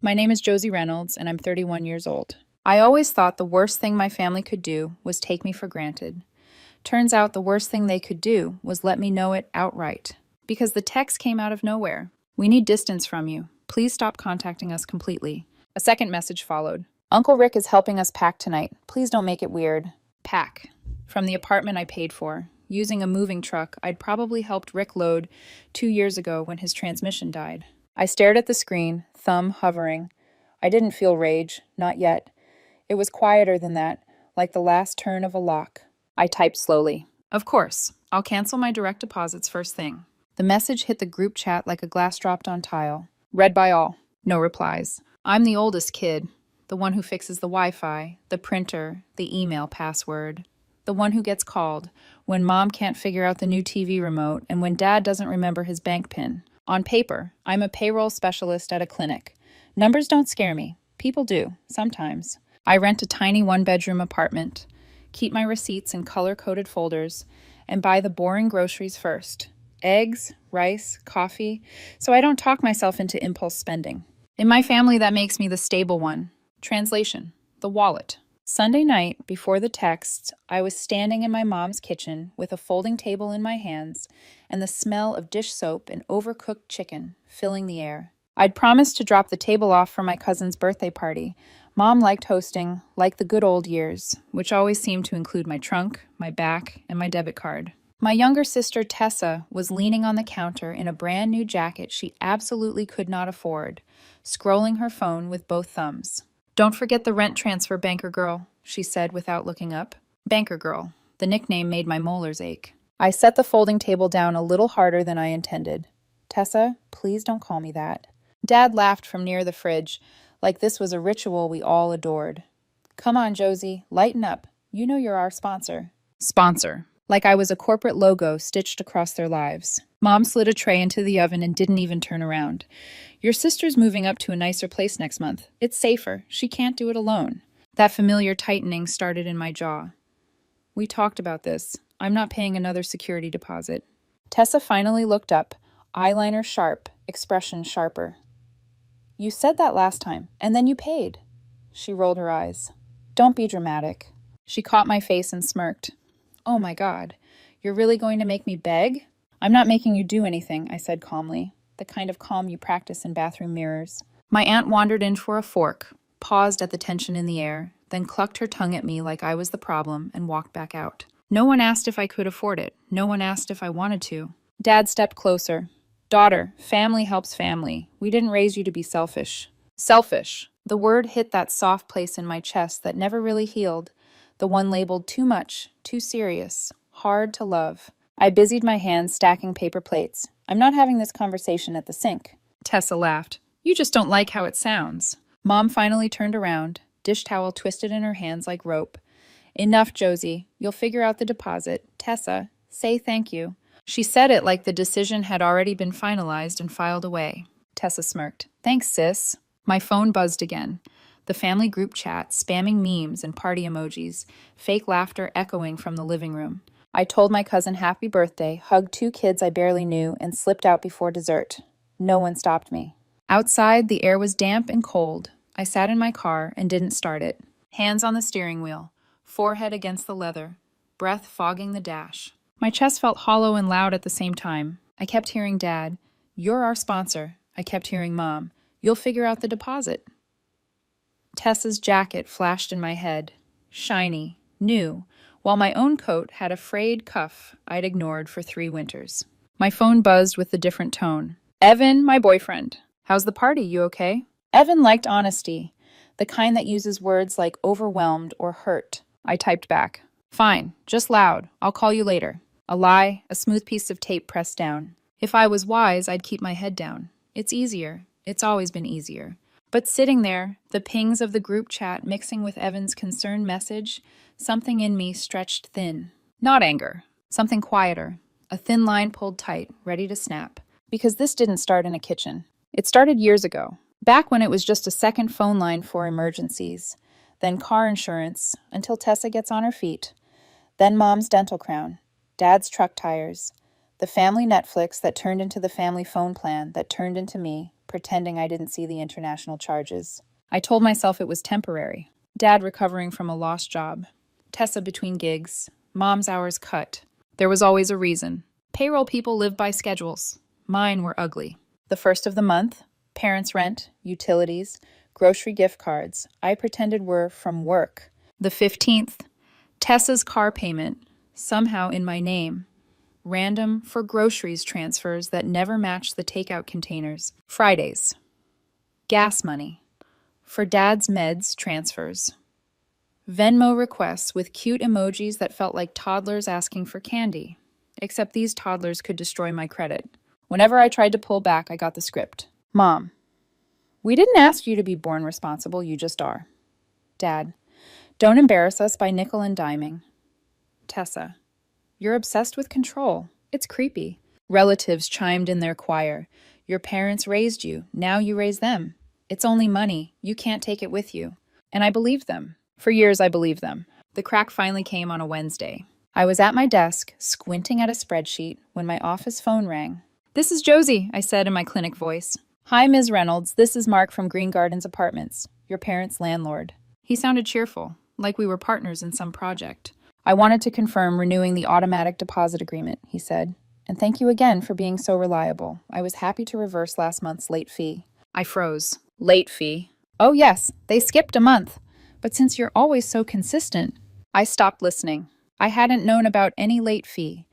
My name is Josie Reynolds, and I'm 31 years old. I always thought the worst thing my family could do was take me for granted. Turns out the worst thing they could do was let me know it outright. Because the text came out of nowhere. We need distance from you. Please stop contacting us completely. A second message followed. Uncle Rick is helping us pack tonight. Please don't make it weird. Pack. From the apartment I paid for. Using a moving truck I'd probably helped Rick load 2 years ago when his transmission died. I stared at the screen, thumb hovering. I didn't feel rage, not yet. It was quieter than that, like the last turn of a lock. I typed slowly. Of course, I'll cancel my direct deposits first thing. The message hit the group chat like a glass dropped on tile. Read by all. No replies. I'm the oldest kid, the one who fixes the Wi-Fi, the printer, the email password, the one who gets called when mom can't figure out the new TV remote and when dad doesn't remember his bank PIN. On paper, I'm a payroll specialist at a clinic. Numbers don't scare me. People do, sometimes. I rent a tiny one-bedroom apartment, keep my receipts in color-coded folders, and buy the boring groceries first. Eggs, rice, coffee, so I don't talk myself into impulse spending. In my family, that makes me the stable one. Translation: the wallet. Sunday night, before the texts, I was standing in my mom's kitchen with a folding table in my hands and the smell of dish soap and overcooked chicken filling the air. I'd promised to drop the table off for my cousin's birthday party. Mom liked hosting, like the good old years, which always seemed to include my trunk, my back, and my debit card. My younger sister, Tessa, was leaning on the counter in a brand new jacket she absolutely could not afford, scrolling her phone with both thumbs. Don't forget the rent transfer, banker girl, she said without looking up. Banker girl. The nickname made my molars ache. I set the folding table down a little harder than I intended. Tessa, please don't call me that. Dad laughed from near the fridge, like this was a ritual we all adored. Come on, Josie, lighten up. You know you're our sponsor. Sponsor. Like I was a corporate logo stitched across their lives. Mom slid a tray into the oven and didn't even turn around. Your sister's moving up to a nicer place next month. It's safer. She can't do it alone. That familiar tightening started in my jaw. We talked about this. I'm not paying another security deposit. Tessa finally looked up, eyeliner sharp, expression sharper. You said that last time, and then you paid. She rolled her eyes. Don't be dramatic. She caught my face and smirked. Oh my God, you're really going to make me beg? I'm not making you do anything, I said calmly, the kind of calm you practice in bathroom mirrors. My aunt wandered in for a fork, paused at the tension in the air, then clucked her tongue at me like I was the problem and walked back out. No one asked if I could afford it. No one asked if I wanted to. Dad stepped closer. Daughter, family helps family. We didn't raise you to be selfish. Selfish. The word hit that soft place in my chest that never really healed. The one labeled too much, too serious, hard to love. I busied my hands stacking paper plates. I'm not having this conversation at the sink. Tessa laughed. You just don't like how it sounds. Mom finally turned around, dish towel twisted in her hands like rope. Enough, Josie. You'll figure out the deposit. Tessa, say thank you. She said it like the decision had already been finalized and filed away. Tessa smirked. Thanks, sis. My phone buzzed again. The family group chat, spamming memes and party emojis, fake laughter echoing from the living room. I told my cousin happy birthday, hugged 2 kids I barely knew, and slipped out before dessert. No one stopped me. Outside, the air was damp and cold. I sat in my car and didn't start it. Hands on the steering wheel, forehead against the leather, breath fogging the dash. My chest felt hollow and loud at the same time. I kept hearing Dad, "You're our sponsor." I kept hearing Mom, "You'll figure out the deposit." Tessa's jacket flashed in my head. Shiny, new, while my own coat had a frayed cuff I'd ignored for 3 winters. My phone buzzed with a different tone. Evan, my boyfriend. How's the party? You okay? Evan liked honesty, the kind that uses words like overwhelmed or hurt. I typed back. Fine, just loud. I'll call you later. A lie, a smooth piece of tape pressed down. If I was wise, I'd keep my head down. It's easier. It's always been easier. But sitting there, the pings of the group chat mixing with Evan's concerned message, something in me stretched thin. Not anger. Something quieter. A thin line pulled tight, ready to snap. Because this didn't start in a kitchen. It started years ago. Back when it was just a second phone line for emergencies. Then car insurance, until Tessa gets on her feet. Then Mom's dental crown. Dad's truck tires. The family Netflix that turned into the family phone plan that turned into me. pretending I didn't see the international charges. I told myself it was temporary. Dad recovering from a lost job. Tessa between gigs. Mom's hours cut. There was always a reason. Payroll people live by schedules. Mine were ugly. The first of the month, parents' rent, utilities, grocery gift cards, I pretended were from work. The 15th, Tessa's car payment, somehow in my name. Random for groceries transfers that never matched the takeout containers. Fridays. Gas money. For Dad's meds transfers. Venmo requests with cute emojis that felt like toddlers asking for candy. Except these toddlers could destroy my credit. Whenever I tried to pull back, I got the script. Mom, we didn't ask you to be born responsible, you just are. Dad, don't embarrass us by nickel and diming. Tessa, you're obsessed with control. It's creepy. Relatives chimed in their choir. Your parents raised you. Now you raise them. It's only money. You can't take it with you. And I believed them. For years, I believed them. The crack finally came on a Wednesday. I was at my desk, squinting at a spreadsheet, when my office phone rang. This is Josie, I said in my clinic voice. Hi, Ms. Reynolds. This is Mark from Green Gardens Apartments, your parents' landlord. He sounded cheerful, like we were partners in some project. I wanted to confirm renewing the automatic deposit agreement, he said. And thank you again for being so reliable. I was happy to reverse last month's late fee. I froze. Late fee? Oh yes, they skipped a month. But since you're always so consistent, I stopped listening. I hadn't known about any late fee.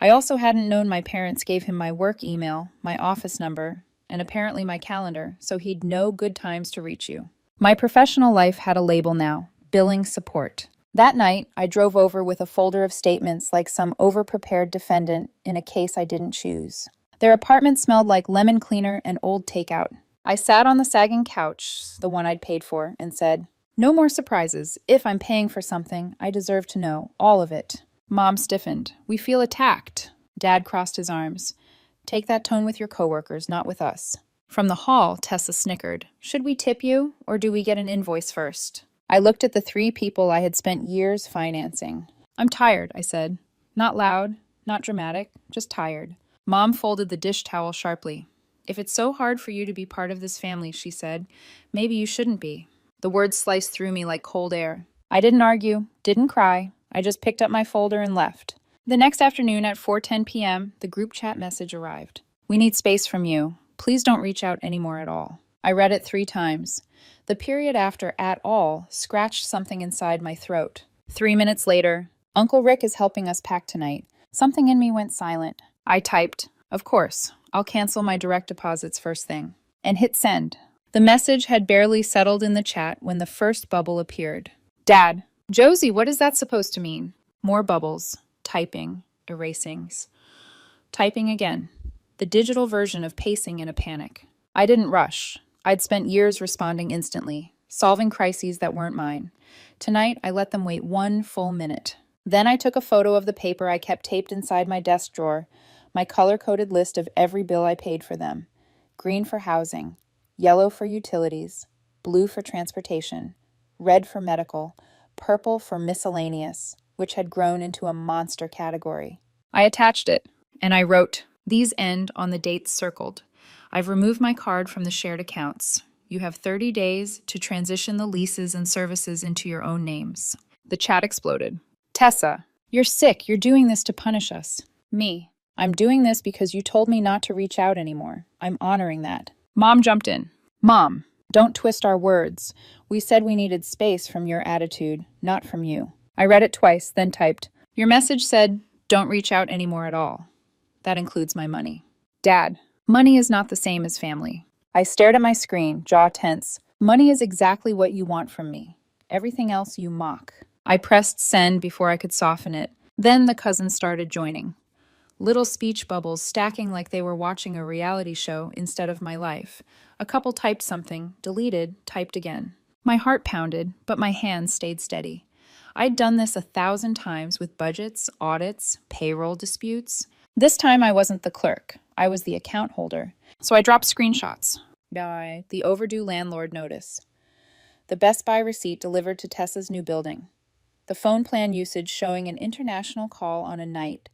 I also hadn't known my parents gave him my work email, my office number, and apparently my calendar, so he'd know good times to reach you. My professional life had a label now, billing support. That night, I drove over with a folder of statements like some over-prepared defendant in a case I didn't choose. Their apartment smelled like lemon cleaner and old takeout. I sat on the sagging couch, the one I'd paid for, and said, no more surprises. If I'm paying for something, I deserve to know all of it. Mom stiffened. We feel attacked. Dad crossed his arms. Take that tone with your coworkers, not with us. From the hall, Tessa snickered. Should we tip you, or do we get an invoice first? I looked at the 3 people I had spent years financing. I'm tired, I said. Not loud, not dramatic, just tired. Mom folded the dish towel sharply. If it's so hard for you to be part of this family, she said, maybe you shouldn't be. The words sliced through me like cold air. I didn't argue, didn't cry. I just picked up my folder and left. The next afternoon at 4:10 p.m., the group chat message arrived. We need space from you. Please don't reach out anymore at all. I read it 3 times. The period after at all scratched something inside my throat. 3 minutes later, Uncle Rick is helping us pack tonight. Something in me went silent. I typed, of course, I'll cancel my direct deposits first thing, and hit send. The message had barely settled in the chat when the first bubble appeared. Dad, Josie, what is that supposed to mean? More bubbles. Typing. Erasings. Typing again. The digital version of pacing in a panic. I didn't rush. I'd spent years responding instantly, solving crises that weren't mine. Tonight, I let them wait 1 full minute. Then I took a photo of the paper I kept taped inside my desk drawer, my color-coded list of every bill I paid for them. Green for housing, yellow for utilities, blue for transportation, red for medical, purple for miscellaneous, which had grown into a monster category. I attached it, and I wrote, these end on the dates circled. I've removed my card from the shared accounts. You have 30 days to transition the leases and services into your own names. The chat exploded. Tessa, you're sick. You're doing this to punish us. Me, I'm doing this because you told me not to reach out anymore. I'm honoring that. Mom jumped in. Mom, don't twist our words. We said we needed space from your attitude, not from you. I read it twice, then typed, your message said, don't reach out anymore at all. That includes my money. Dad, money is not the same as family. I stared at my screen, jaw tense. Money is exactly what you want from me. Everything else you mock. I pressed send before I could soften it. Then the cousins started joining. Little speech bubbles stacking like they were watching a reality show instead of my life. A couple typed something, deleted, typed again. My heart pounded, but my hands stayed steady. I'd done this 1,000 times with budgets, audits, payroll disputes. This time I wasn't the clerk. I was the account holder. So I dropped screenshots. The overdue landlord notice. The Best Buy receipt delivered to Tessa's new building. The phone plan usage showing an international call on a night.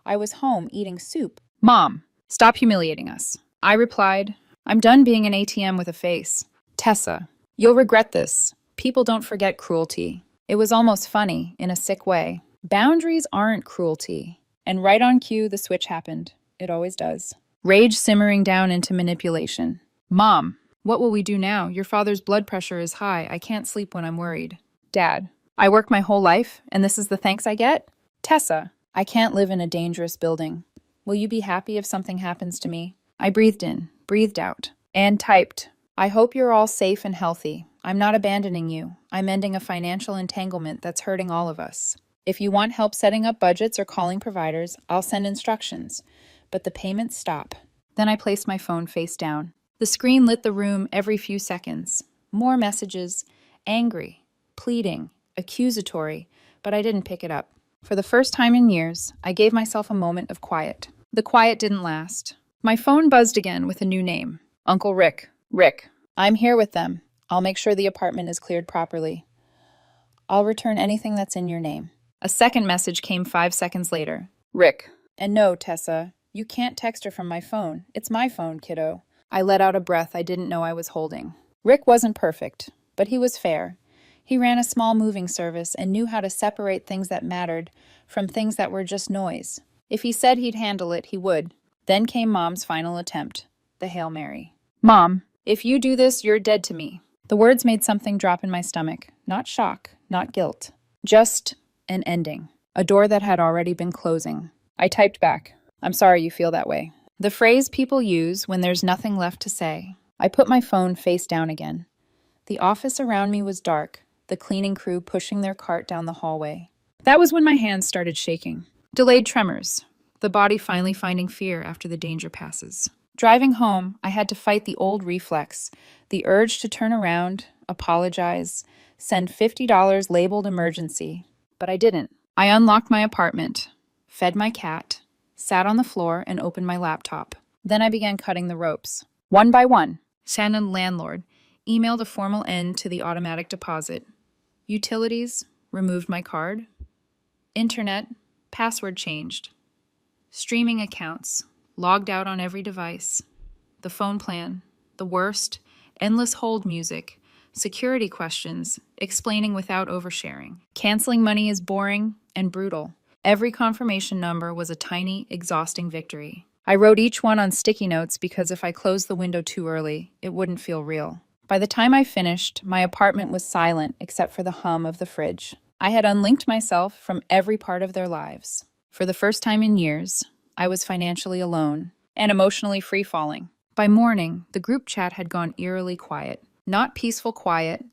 I was home eating soup. Mom, stop humiliating us. I replied, I'm done being an ATM with a face. Tessa, you'll regret this. People don't forget cruelty. It was almost funny, in a sick way. Boundaries aren't cruelty. And right on cue, the switch happened. It always does. Rage simmering down into manipulation. Mom, what will we do now? Your father's blood pressure is high. I can't sleep when I'm worried. Dad, I work my whole life, and this is the thanks I get? Tessa, I can't live in a dangerous building. Will you be happy if something happens to me? I breathed in, breathed out, and typed. I hope you're all safe and healthy. I'm not abandoning you. I'm ending a financial entanglement that's hurting all of us. If you want help setting up budgets or calling providers, I'll send instructions. But the payments stop. Then I placed my phone face down. The screen lit the room every few seconds. More messages, angry, pleading, accusatory, but I didn't pick it up. For the first time in years, I gave myself a moment of quiet. The quiet didn't last. My phone buzzed again with a new name. Uncle Rick. Rick, I'm here with them. I'll make sure the apartment is cleared properly. I'll return anything that's in your name. A second message came 5 seconds later. Rick. And no, Tessa, you can't text her from my phone. It's my phone, kiddo. I let out a breath I didn't know I was holding. Rick wasn't perfect, but he was fair. He ran a small moving service and knew how to separate things that mattered from things that were just noise. If he said he'd handle it, he would. Then came Mom's final attempt, the Hail Mary. Mom, if you do this, you're dead to me. The words made something drop in my stomach. Not shock, not guilt. Just an ending. A door that had already been closing. I typed back. I'm sorry you feel that way. The phrase people use when there's nothing left to say. I put my phone face down again. The office around me was dark, the cleaning crew pushing their cart down the hallway. That was when my hands started shaking. Delayed tremors, the body finally finding fear after the danger passes. Driving home, I had to fight the old reflex, the urge to turn around, apologize, send $50 labeled emergency. But I didn't. I unlocked my apartment, fed my cat, sat on the floor, and opened my laptop. Then I began cutting the ropes. One by one, sent a landlord, emailed a formal end to the automatic deposit. Utilities, removed my card. Internet, password changed. Streaming accounts, logged out on every device. The phone plan, the worst, endless hold music, security questions, explaining without oversharing. Canceling money is boring and brutal. Every confirmation number was a tiny, exhausting victory. I wrote each one on sticky notes because if I closed the window too early, it wouldn't feel real. By the time I finished, my apartment was silent except for the hum of the fridge. I had unlinked myself from every part of their lives. For the first time in years, I was financially alone and emotionally free-falling. By morning, the group chat had gone eerily quiet. Not peaceful quiet,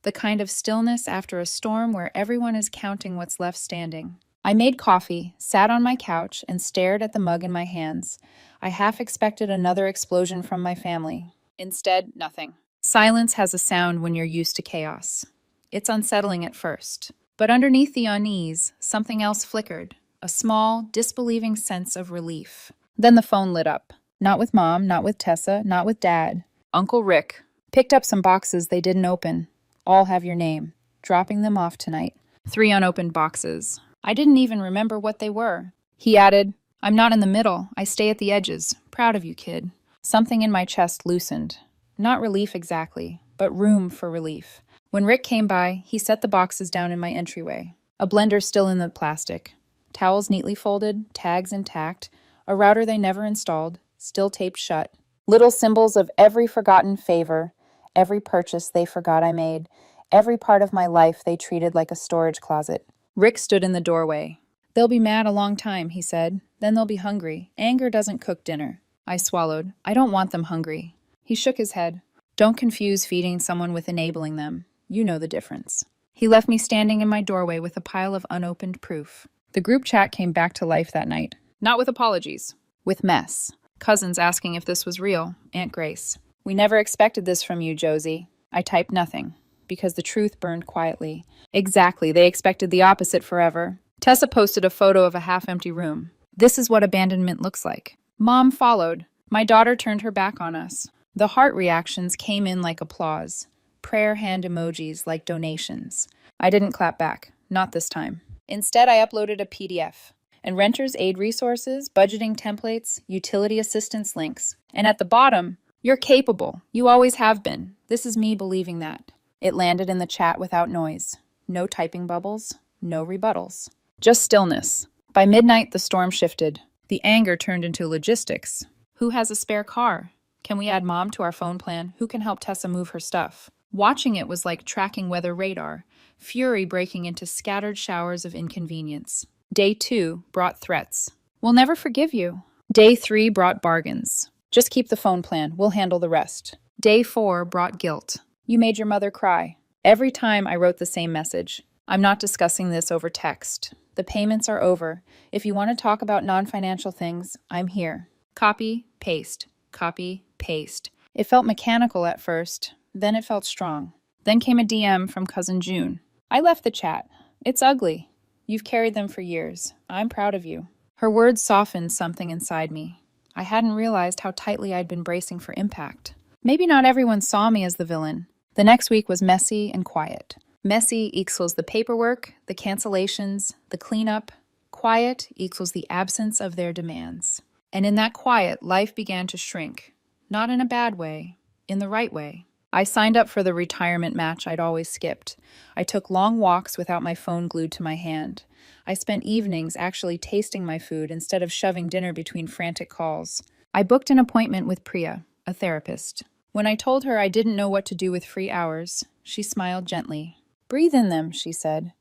the kind of stillness after a storm where everyone is counting what's left standing. I made coffee, sat on my couch, and stared at the mug in my hands. I half expected another explosion from my family. Instead, nothing. Silence has a sound when you're used to chaos. It's unsettling at first. But underneath the unease, something else flickered. A small, disbelieving sense of relief. Then the phone lit up. Not with Mom, not with Tessa, not with Dad. Uncle Rick. Picked up some boxes they didn't open. All have your name. Dropping them off tonight. 3 unopened boxes. I didn't even remember what they were. He added, I'm not in the middle. I stay at the edges. Proud of you, kid. Something in my chest loosened. Not relief exactly, but room for relief. When Rick came by, he set the boxes down in my entryway. A blender still in the plastic. Towels neatly folded, tags intact, a router they never installed, still taped shut. Little symbols of every forgotten favor, every purchase they forgot I made, every part of my life they treated like a storage closet. Rick stood in the doorway. They'll be mad a long time, he said. Then they'll be hungry. Anger doesn't cook dinner. I swallowed. I don't want them hungry. He shook his head. Don't confuse feeding someone with enabling them. You know the difference. He left me standing in my doorway with a pile of unopened proof. The group chat came back to life that night. Not with apologies. With mess. Cousins asking if this was real. Aunt Grace. We never expected this from you, Josie. I typed nothing, because the truth burned quietly. Exactly, they expected the opposite forever. Tessa posted a photo of a half-empty room. This is what abandonment looks like. Mom followed. My daughter turned her back on us. The heart reactions came in like applause. Prayer hand emojis like donations. I didn't clap back. Not this time. Instead, I uploaded a PDF. And renters aid resources, budgeting templates, utility assistance links. And at the bottom, You're capable. You always have been. This is me believing that. It landed in the chat without noise. No typing bubbles, no rebuttals. Just stillness. By midnight, the storm shifted. The anger turned into logistics. Who has a spare car? Can we add mom to our phone plan? Who can help Tessa move her stuff? Watching it was like tracking weather radar, fury breaking into scattered showers of inconvenience. Day 2 brought threats. We'll never forgive you. Day 3 brought bargains. Just keep the phone plan. We'll handle the rest. Day 4 brought guilt. You made your mother cry. Every time I wrote the same message. I'm not discussing this over text. The payments are over. If you want to talk about non-financial things, I'm here. Copy, paste. Copy, paste. It felt mechanical at first. Then it felt strong. Then came a DM from Cousin June. I left the chat. It's ugly. You've carried them for years. I'm proud of you. Her words softened something inside me. I hadn't realized how tightly I'd been bracing for impact. Maybe not everyone saw me as the villain. The next week was messy and quiet. Messy equals the paperwork, the cancellations, the cleanup. Quiet equals the absence of their demands. And in that quiet, life began to shrink. Not in a bad way, in the right way. I signed up for the retirement match I'd always skipped. I took long walks without my phone glued to my hand. I spent evenings actually tasting my food instead of shoving dinner between frantic calls. I booked an appointment with Priya, a therapist. When I told her I didn't know what to do with free hours, she smiled gently. Breathe in them, she said.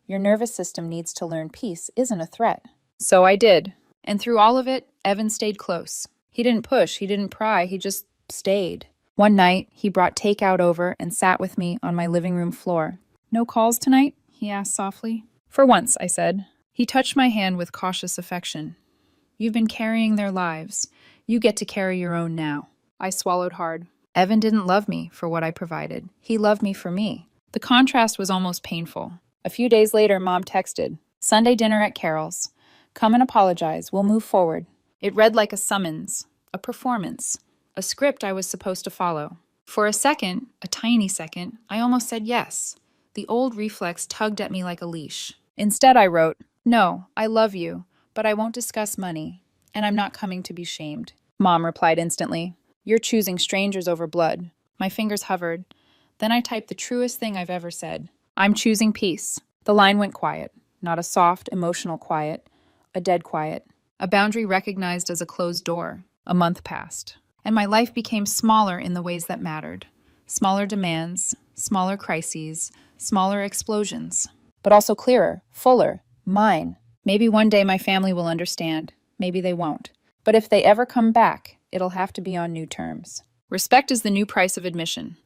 Your nervous system needs to learn peace isn't a threat. So I did. And through all of it, Evan stayed close. He didn't push, he didn't pry, he just stayed. One night, he brought takeout over and sat with me on my living room floor. No calls tonight? He asked softly. For once, I said. He touched my hand with cautious affection. You've been carrying their lives. You get to carry your own now. I swallowed hard. Evan didn't love me for what I provided. He loved me for me. The contrast was almost painful. A few days later, Mom texted, Sunday dinner at Carol's. Come and apologize. We'll move forward. It read like a summons, a performance, a script I was supposed to follow. For a second, a tiny second, I almost said yes. The old reflex tugged at me like a leash. Instead, I wrote, No, I love you, but I won't discuss money, and I'm not coming to be shamed. Mom replied instantly, You're choosing strangers over blood. My fingers hovered. Then I typed the truest thing I've ever said. I'm choosing peace. The line went quiet. Not a soft, emotional quiet. A dead quiet. A boundary recognized as a closed door. A month passed. And my life became smaller in the ways that mattered. Smaller demands, smaller crises, smaller explosions. But also clearer, fuller, mine. Maybe one day my family will understand. Maybe they won't. But if they ever come back, it'll have to be on new terms. Respect is the new price of admission.